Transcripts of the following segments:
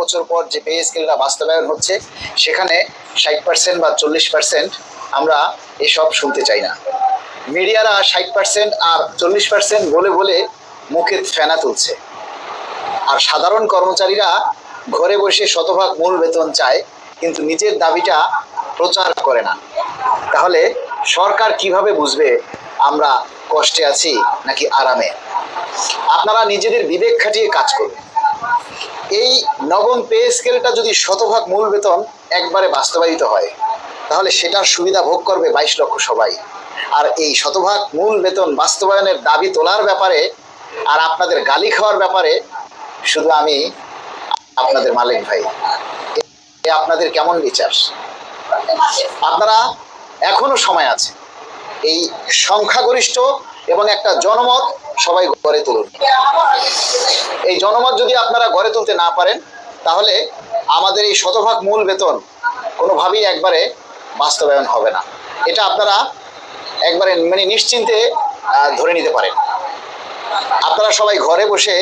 বছর পর যে পে স্কেলটা বাস্তবায়ন হচ্ছে সেখানে 60% বা 40% আমরা এসব শুনতে চাই না। মিডিয়ারা 60% আর 40% বলে বলে মুখে ফেনা তুলছে, আর সাধারণ কর্মচারীরা ঘরে বসে শতভাগ মূল বেতন চায় কিন্তু নিজের দাবিটা প্রচার করে না। তাহলে সরকার কিভাবে বুঝবে আমরা কষ্টে আছি নাকি আরামে? আপনারা নিজেদের বিবেক খাটিয়ে কাজ করুন। এই নবম পে স্কেলটা যদি শতভাগ মূল বেতন একবারে বাস্তবায়িত হয় তাহলে সেটার সুবিধা ভোগ করবে 22 লক্ষ সবাই। আর এই শতভাগ মূল বেতন বাস্তবায়নের দাবি তোলার ব্যাপারে আর আপনাদের গালি খাওয়ার ব্যাপারে শুধু আমি আপনাদের মালিক ভাই। আপনাদের কেমন বিচার? আপনারা এখনো সময় আছে, এই সংখ্যাগরিষ্ঠ এবং একটা জনমত সবাই গড়ে তুলুন। এই জনমত যদি আপনারা গড়ে তুলতে না পারেন তাহলে আমাদের এই শতভাগ মূল বেতন কোনোভাবেই একবারে বাস্তবায়ন হবে না। এটা আপনারা একবারে মানে নিশ্চিন্তে ধরে নিতে পারেন। আপনারা সবাই ঘরে বসে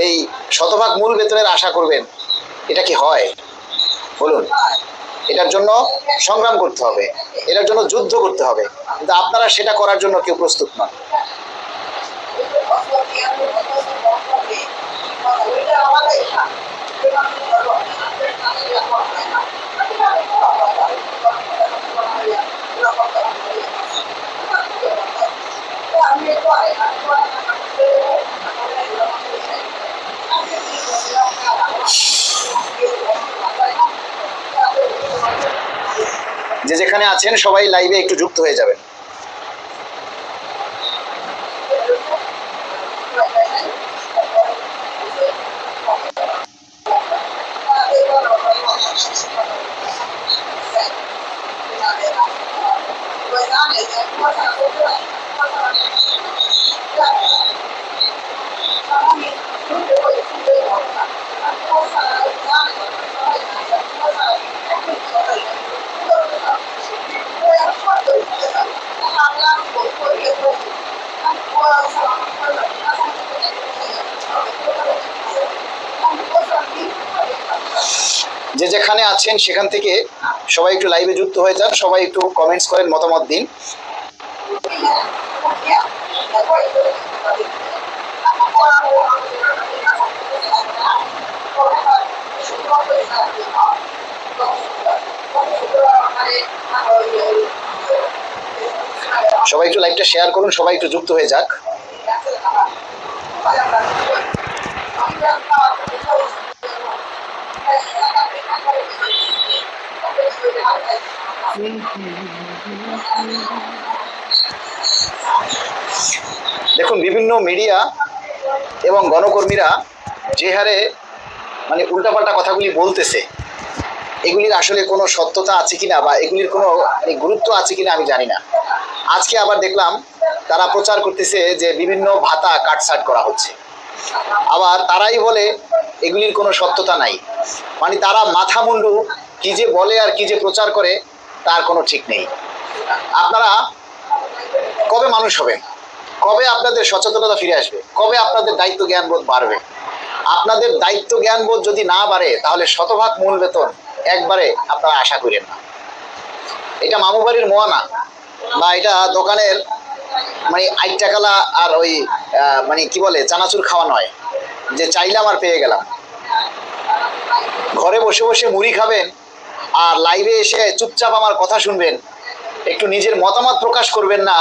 এই শতভাগ মূল বেতনের আশা করবেন, এটা কি হয় বলুন? এটার জন্য সংগ্রাম করতে হবে, এটার জন্য যুদ্ধ করতে হবে, কিন্তু আপনারা সেটা করার জন্য কেউ প্রস্তুত নন। যে যেখানে আছেন সবাই লাইভে একটু যুক্ত হয়ে যাবেন। যে যেখানে আছেন সেখান থেকে সবাই একটু লাইভে যুক্ত হয়ে যান, সবাই একটু কমেন্টস করেন, মতামত দিন। সবাই একটু লাইভটা শেয়ার করুন, সবাই একটু যুক্ত হয়ে যাক। দেখুন, বিভিন্ন মিডিয়া এবং গণকর্মীরা যে হারে মানে উল্টাপাল্টা কথাগুলি বলতেছে, এগুলির আসলে কোনো সত্যতা আছে কিনা বা এগুলির কোনো গুরুত্ব আছে কিনা আমি জানি না। আজকে আবার দেখলাম তারা প্রচার করতেছে যে বিভিন্ন ভাতা কাটছাট করা হচ্ছে, আবার তারাই বলে এগুলির কোনো সত্যতা নাই। মানে তারা মাথা মুন্ডু কি যে বলে আর কি যে প্রচার করে তার কোনো ঠিক নেই। আপনারা কবে মানুষ হবেন? কবে আপনাদের সচেতনতা ফিরে আসবে? কবে আপনাদের দায়িত্ব জ্ঞানবোধ বাড়বে? আপনাদের দায়িত্ব জ্ঞানবোধ যদি না বাড়ে তাহলে শতভাগ মূল বেতন একবারে আপনারা আশা করেন না। এটা মামু বাড়ির মোয়া না, বা এটা দোকানের মানে 8 টাকালা আর ওই মানে কি বলে চানাচুর খাওয়া নয় যে চাইলাম আর পেয়ে গেলাম। ঘরে বসে বসে মুড়ি খাবেন আর লাইভে এসে চুপচাপ আমার কথা শুনবেন, একটু নিজের মতামত প্রকাশ করবেন না,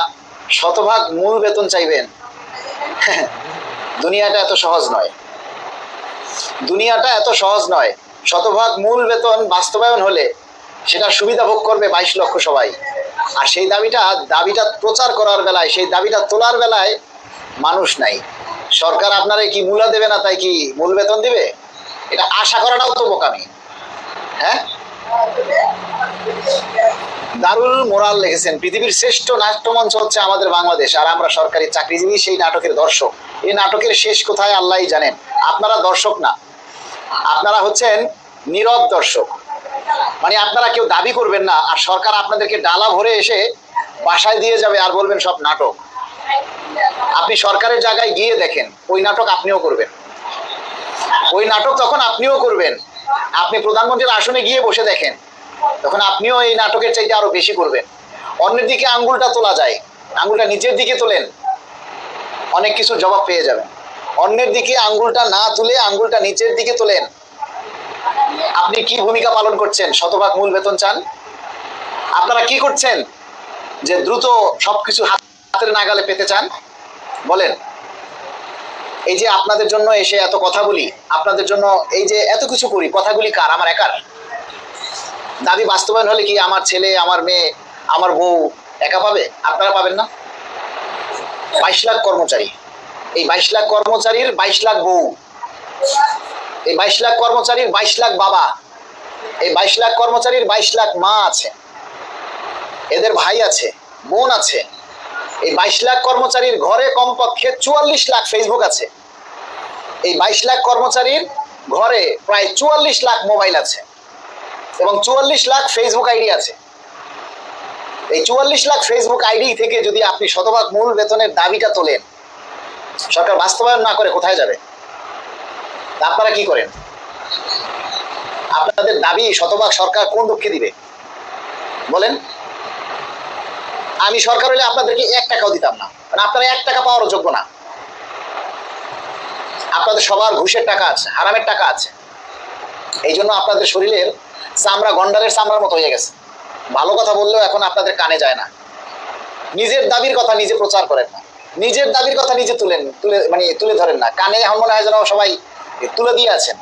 শতভাগ মূল বেতন চাইবেন। দুনিয়াটা এত সহজ নয়, দুনিয়াটা এত সহজ নয়। শতভাগ মূল বেতন বাস্তবায়ন হলে সেটা সুবিধা ভোগ করবে 22 লক্ষ সবাই। আর সেই দাবিটা প্রচার করার বেলায়, সেই দাবিটা তোলার বেলায় মানুষ নাই। সরকার আপনারা কি মূলা দেবে না তাই কি মূল বেতন দিবে? এটা আশা করাটাও তো বোকামি। হ্যাঁ, দারুল মোরাল লিখেছেন, পৃথিবীর শ্রেষ্ঠ নাট্যমঞ্চ হচ্ছে আমাদের বাংলাদেশ, আর আমরা সরকারি চাকরিজীবী সেই নাটকের দর্শক। এই নাটকের শেষ কোথায় আল্লাহই জানেন। আপনারা দর্শক না, আপনারা হচ্ছেন নীরব দর্শক। মানে আপনারা কেউ দাবি করবেন না, আর সরকার আপনাদেরকে ডালা ভরে এসে বাসায় দিয়ে যাবে আর বলবেন সব নাটক। আপনি সরকারের জায়গায় গিয়ে দেখেন ওই নাটক আপনিও করবেন, ওই নাটক তখন আপনিও করবেন। আপনি প্রধানমন্ত্রীর আসনে গিয়ে বসে দেখেন, তখন আপনিও এই নাটকের চাইতে আরো বেশি করবেন। অন্যের দিকে আঙ্গুলটা তোলা যায়, আঙ্গুলটা নিচের দিকে তোলেন, অনেক কিছু জবাব পেয়ে যাবেন। অন্যের দিকে আঙ্গুলটা না তুলে আঙ্গুলটা নিচের দিকে তোলেন। আপনি কি ভূমিকা পালন করছেন? শতভাগ মূল বেতন চান? আপনারা কি করছেন যে দ্রুত সবকিছু হাতের নাগালে পেতে চান? বলেন। এই যে আপনাদের জন্য এসে এত কথা বলি, আপনাদের জন্য এই যে এত কিছু করি, কথাগুলি কার? আমার একার? দাবি বাস্তবায়ন হলে কি আমার ছেলে, আমার মেয়ে, আমার বউ একা পাবে? আপনারা পাবেন না? 22 লাখ কর্মচারী, এই 22 লাখ কর্মচারীর 22 লাখ বউ, এই 22 লাখ কর্মচারীর 22 লাখ বাবা, এই 22 লাখ কর্মচারীর 22 লাখ মা আছে, এদের ভাই আছে, বোন আছে। এই 22 লাখ কর্মচারীর ঘরে কমপক্ষে 44 লাখ ফেসবুক আছে। এই 22 লাখ কর্মচারীর ঘরে প্রায় 44 লাখ মোবাইল আছে এবং 44 লাখ ফেসবুক আইডি আছে। এই 44 লাখ ফেসবুক আইডি থেকে যদি আপনি শতভাগ মূল বেতনের দাবিটা তোলেন, সরকার বাস্তবায়ন না করে কোথায় যাবে? আপনারা কি করেন? আপনাদের দাবি শতভাগ সরকার কোন দুঃখে দিবে বলেন? আমি সরকার হলে আপনাদেরকে 1 টাকাও দিতাম না, মানে আপনারা 1 টাকা পাওয়ার যোগ্য না। আপনাদের সবার ঘুষের টাকা আছে, হারামের টাকা আছে। এই জন্য আপনাদের শরীরের চামড়া গন্ডারের চামড়ার মতো হয়ে গেছে। ভালো কথা বললেও এখন আপনাদের কানে যায় না। নিজের দাবির কথা নিজে প্রচার করেন না, নিজের দাবির কথা নিজে তুলে ধরেন না। কানে এখন মনে হয় যেন সবাই তুলে দিয়ে আছেন।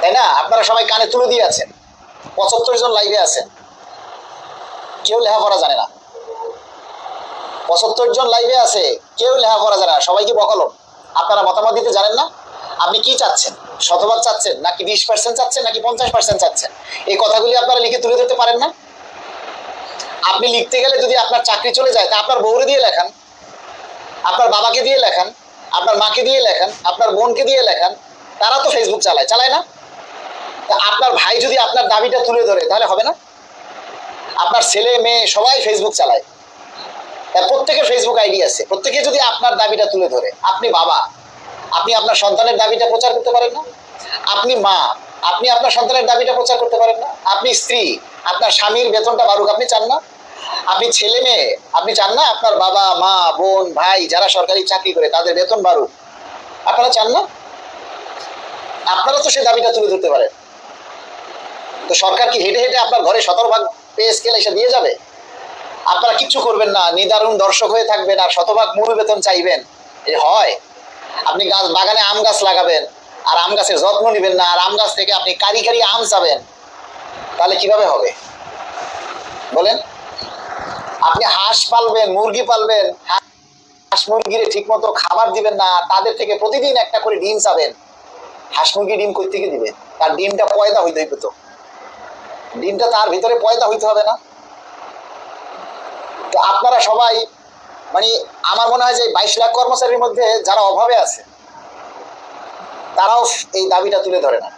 তাই না? আপনারা সবাই কানে তুলে দিয়ে আছেন। 75 জন লাইভে আছেন, কেউ লেখাপড়া জানে না। 75 জন লাইভে আছে, কেউ লেখাপড়া জানে না, সবাইকে বকালম। আপনারা মতামত দিতে জানেন না। আপনি কি চাচ্ছেন? শতভাগ চাচ্ছেন নাকি 20% চাচ্ছেন নাকি 50% চাচ্ছেন? এই কথাগুলি আপনারা লিখে তুলে ধরতে পারেন না। আপনি লিখতে গেলে যদি আপনার চাকরি চলে যায়, তা আপনার বউরে দিয়ে লেখান, আপনার বাবাকে দিয়ে লেখান, আপনার মাকে দিয়ে লেখান, আপনার বোনকে দিয়ে লেখান। তারা তো ফেসবুক চালায় না? তা আপনার ভাই যদি আপনার দাবিটা তুলে ধরে তাহলে হবে না? আপনার ছেলে মেয়ে সবাই ফেসবুক চালায়, প্রত্যেকের ফেসবুক আইডি আছে, প্রত্যেকে যদি আপনার দাবিটা তুলে ধরে, আপনি বাবা, আপনি আপনার সন্তানের দাবিটা প্রচার করতে পারেন না? আপনি মা, আপনি আপনার সন্তানের দাবিটা প্রচার করতে পারেন না? আপনি স্ত্রী, আপনার স্বামীর বেতনটা বাড়ুক আপনি চান না? আপনি ছেলে মেয়ে, আপনি চান না আপনার বাবা মা বোন ভাই যারা সরকারি চাকরি করে তাদের বেতন বাড়ুক? আপনারা চান না? আপনারা তো সেই দাবিটা তুলে ধরতে পারেন। তো সরকার কি হেঁটে হেঁটে আপনার ঘরে 17 ভাগ পে স্কেল এসে দিয়ে যাবে? আপনারা কিচ্ছু করবেন না, নিদারুণ দর্শক হয়ে থাকবেন আর শতভাগ মূল বেতন চাইবেন? হয়? আপনি বাগানে আম গাছ লাগাবেন আর আম গাছের যত্ন নেবেন না, আর আম গাছ থেকে আপনি কারি কারি আম চাবেন, তাহলে কিভাবে হবে বলেন? আপনি হাঁস পালবেন, মুরগি পালবেন, হাঁস মুরগিরে ঠিক মতো খাবার দিবেন না, তাদের থেকে প্রতিদিন একটা করে ডিম চাবেন। হাঁস মুরগি ডিম কই থেকে দিবে? তার ডিমটা পয়দা হইতে হইবে, তো ডিমটা তার ভিতরে পয়দা হইতে হবে না? তো আপনারা সবাই আমার মনে হয় যে 22 লাখ কর্মচারীর মধ্যে যারা অভাবে আছে তারাও এই দাবিটা তুলে ধরে না।